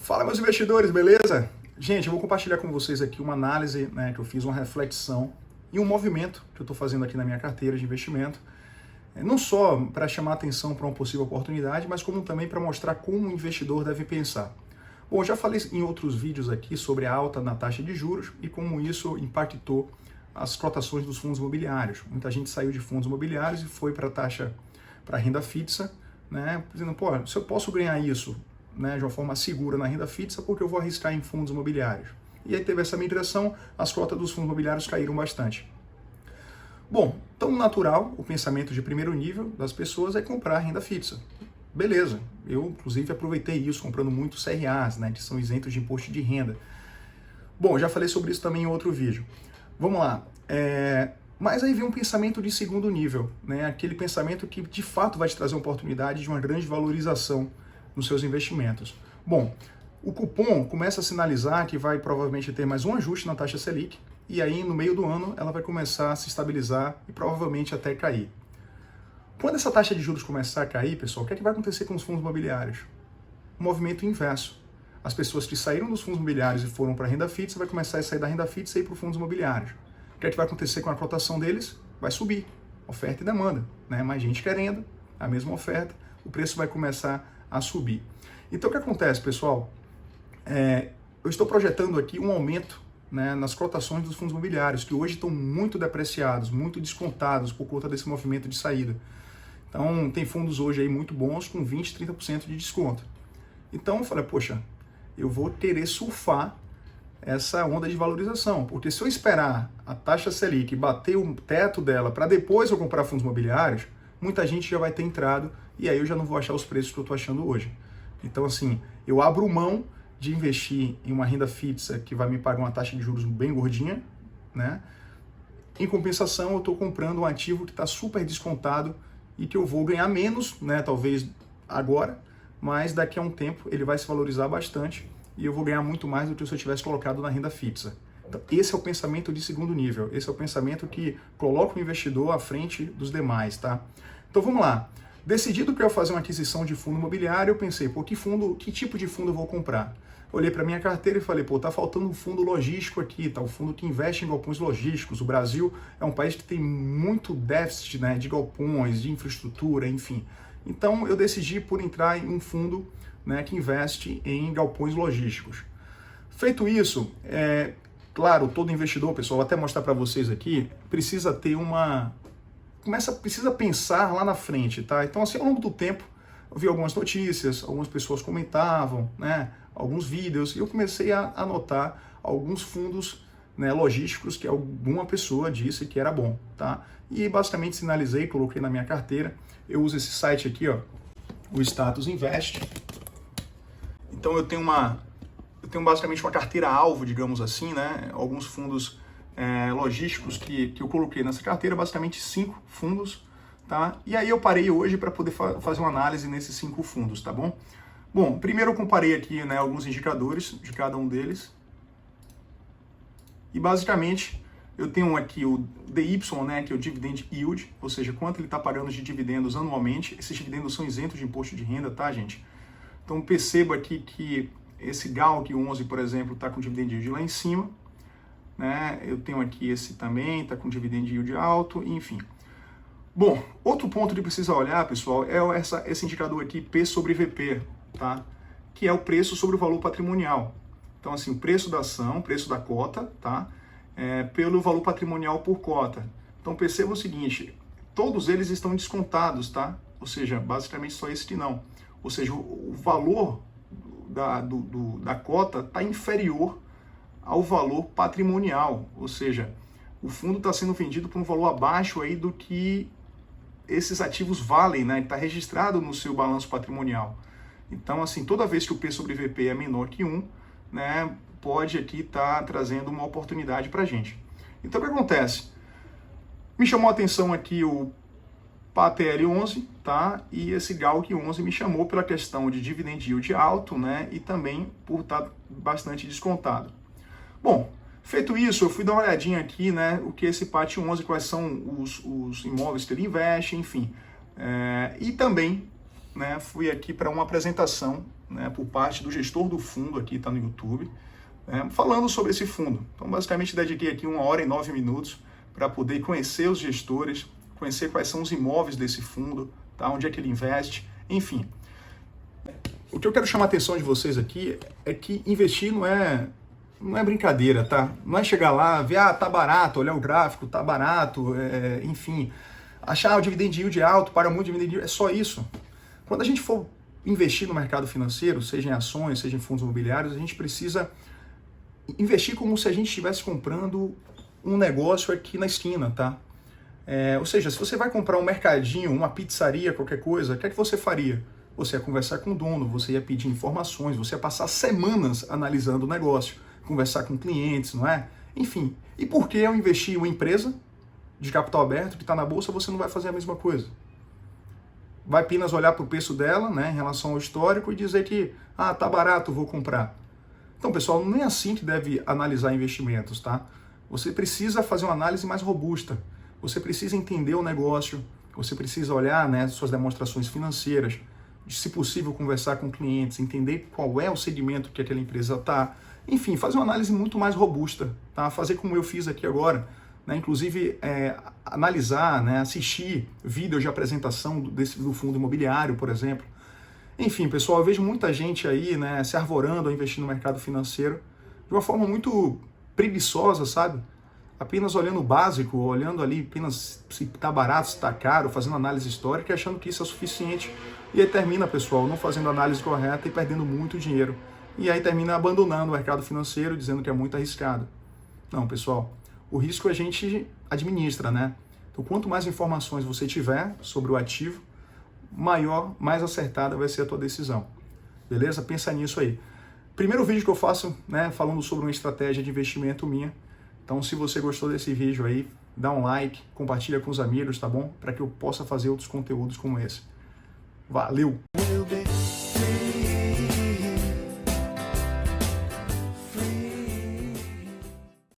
Fala, meus investidores, beleza? Gente, eu vou compartilhar com vocês aqui uma análise, que eu fiz, uma reflexão e um movimento que eu estou fazendo aqui na minha carteira de investimento, não só para chamar atenção para uma possível oportunidade, mas como também para mostrar como o investidor deve pensar. Bom, eu já falei em outros vídeos aqui sobre a alta na taxa de juros e como isso impactou as cotações dos fundos imobiliários. Muita gente saiu de fundos imobiliários e foi para a taxa, para a renda fixa, dizendo, pô, se eu posso ganhar isso, de uma forma segura na renda fixa, porque eu vou arriscar em fundos imobiliários. E aí teve essa migração, as cotas dos fundos imobiliários caíram bastante. Bom, tão natural, o pensamento de primeiro nível das pessoas é comprar renda fixa. Beleza, eu inclusive aproveitei isso comprando muitos CRAs, que são isentos de imposto de renda. Bom, já falei sobre isso também em outro vídeo. Vamos lá, mas aí vem um pensamento de segundo nível, aquele pensamento que de fato vai te trazer uma oportunidade de uma grande valorização nos seus investimentos. Bom, o cupom começa a sinalizar que vai provavelmente ter mais um ajuste na taxa Selic, e aí no meio do ano ela vai começar a se estabilizar e provavelmente até cair. Quando essa taxa de juros começar a cair, pessoal, o que é que vai acontecer com os fundos imobiliários? Um movimento inverso. As pessoas que saíram dos fundos imobiliários e foram para a renda fixa vai começar a sair da renda fixa e ir para os fundos imobiliários. O que é que vai acontecer com a cotação deles? Vai subir. Oferta e demanda. Mais gente querendo, a mesma oferta, o preço vai começar a subir. Então o que acontece, pessoal? Eu estou projetando aqui um aumento nas cotações dos fundos imobiliários, que hoje estão muito depreciados, muito descontados por conta desse movimento de saída. Então tem fundos hoje aí muito bons com 20%, 30% de desconto. Então eu falei, poxa, eu vou querer surfar essa onda de valorização, porque se eu esperar a taxa Selic bater o teto dela para depois eu comprar fundos imobiliários, muita gente já vai ter entrado e aí eu já não vou achar os preços que eu estou achando hoje. Então, assim, eu abro mão de investir em uma renda fixa que vai me pagar uma taxa de juros bem gordinha, Em compensação, eu estou comprando um ativo que está super descontado e que eu vou ganhar menos, talvez agora, mas daqui a um tempo ele vai se valorizar bastante e eu vou ganhar muito mais do que se eu tivesse colocado na renda fixa. Então, esse é o pensamento de segundo nível, esse é o pensamento que coloca o investidor à frente dos demais, tá? Então vamos lá. Decidido que eu ia fazer uma aquisição de fundo imobiliário, eu pensei, pô, que tipo de fundo eu vou comprar? Olhei para minha carteira e falei, pô, tá faltando um fundo logístico aqui, tá? Um fundo que investe em galpões logísticos. O Brasil é um país que tem muito déficit, de galpões, de infraestrutura, enfim. Então eu decidi por entrar em um fundo, que investe em galpões logísticos. Feito isso, claro, todo investidor, pessoal, vou até mostrar para vocês aqui, precisa ter precisa pensar lá na frente, tá? Então, assim, ao longo do tempo, eu vi algumas notícias, algumas pessoas comentavam, alguns vídeos, e eu comecei a anotar alguns fundos logísticos que alguma pessoa disse que era bom, tá? E basicamente sinalizei, coloquei na minha carteira. Eu uso esse site aqui, ó, o Status Invest. Então eu tenho basicamente uma carteira alvo, digamos assim, alguns fundos logísticos que eu coloquei nessa carteira, basicamente 5 fundos, tá? E aí eu parei hoje para poder fazer uma análise nesses 5 fundos, tá bom? Bom, primeiro eu comparei aqui alguns indicadores de cada um deles. E basicamente eu tenho aqui o DY, que é o Dividend Yield, ou seja, quanto ele está pagando de dividendos anualmente. Esses dividendos são isentos de imposto de renda, tá, gente? Então perceba aqui que esse GALC 11, por exemplo, está com Dividend Yield lá em cima. Eu tenho aqui esse também, está com Dividend Yield alto, enfim. Bom, outro ponto que precisa olhar, pessoal, é esse indicador aqui, P sobre VP, tá? Que é o preço sobre o valor patrimonial. Então, assim, o preço da ação, o preço da cota, tá? Pelo valor patrimonial por cota. Então, perceba o seguinte, todos eles estão descontados, tá? Ou seja, basicamente só esse que não. Ou seja, o valor da cota está inferior ao valor patrimonial, ou seja, o fundo está sendo vendido por um valor abaixo aí do que esses ativos valem, está registrado no seu balanço patrimonial. Então, assim, toda vez que o P sobre VP é menor que 1, pode aqui estar trazendo uma oportunidade para a gente. Então, o que acontece? Me chamou a atenção aqui o PATL 11, tá? E esse GALC 11 me chamou pela questão de dividend yield alto, e também por estar bastante descontado. Bom, feito isso, eu fui dar uma olhadinha aqui, o que é esse PAT 11, quais são os imóveis que ele investe, enfim. E também né, fui aqui para uma apresentação, né, por parte do gestor do fundo, aqui está no YouTube, né, falando sobre esse fundo. Então, basicamente, dediquei aqui 1 hora e 9 minutos para poder conhecer os gestores, conhecer quais são os imóveis desse fundo, tá, onde é que ele investe, enfim. O que eu quero chamar a atenção de vocês aqui é que investir não é brincadeira, tá? Não é chegar lá, ver, tá barato, olhar o gráfico, tá barato, enfim. Achar o dividend yield alto, para muito dividend yield, é só isso. Quando a gente for investir no mercado financeiro, seja em ações, seja em fundos imobiliários, a gente precisa investir como se a gente estivesse comprando um negócio aqui na esquina, tá? Ou seja, se você vai comprar um mercadinho, uma pizzaria, qualquer coisa, o que é que você faria? Você ia conversar com o dono, você ia pedir informações, você ia passar semanas analisando o negócio, conversar com clientes, não é? Enfim, e por que ao investir em uma empresa de capital aberto que está na bolsa, você não vai fazer a mesma coisa? Vai apenas olhar para o preço dela, né, em relação ao histórico e dizer que, tá barato, vou comprar. Então, pessoal, não é assim que deve analisar investimentos, tá? Você precisa fazer uma análise mais robusta, você precisa entender o negócio, você precisa olhar, né, suas demonstrações financeiras, se possível conversar com clientes, entender qual é o segmento que aquela empresa está, enfim, fazer uma análise muito mais robusta, tá? Fazer como eu fiz aqui agora, né? Inclusive analisar, né, assistir vídeos de apresentação do fundo imobiliário, por exemplo. Enfim, pessoal, eu vejo muita gente aí, né, se arvorando a investir no mercado financeiro de uma forma muito preguiçosa, sabe? Apenas olhando o básico, olhando ali apenas se está barato, se está caro, fazendo análise histórica e achando que isso é suficiente. E aí termina, pessoal, não fazendo a análise correta e perdendo muito dinheiro. E aí termina abandonando o mercado financeiro, dizendo que é muito arriscado. Não, pessoal, o risco a gente administra, né? Então, quanto mais informações você tiver sobre o ativo, mais acertada vai ser a tua decisão. Beleza? Pensa nisso aí. Primeiro vídeo que eu faço, né, falando sobre uma estratégia de investimento minha. Então, se você gostou desse vídeo aí, dá um like, compartilha com os amigos, tá bom? Para que eu possa fazer outros conteúdos como esse. Valeu!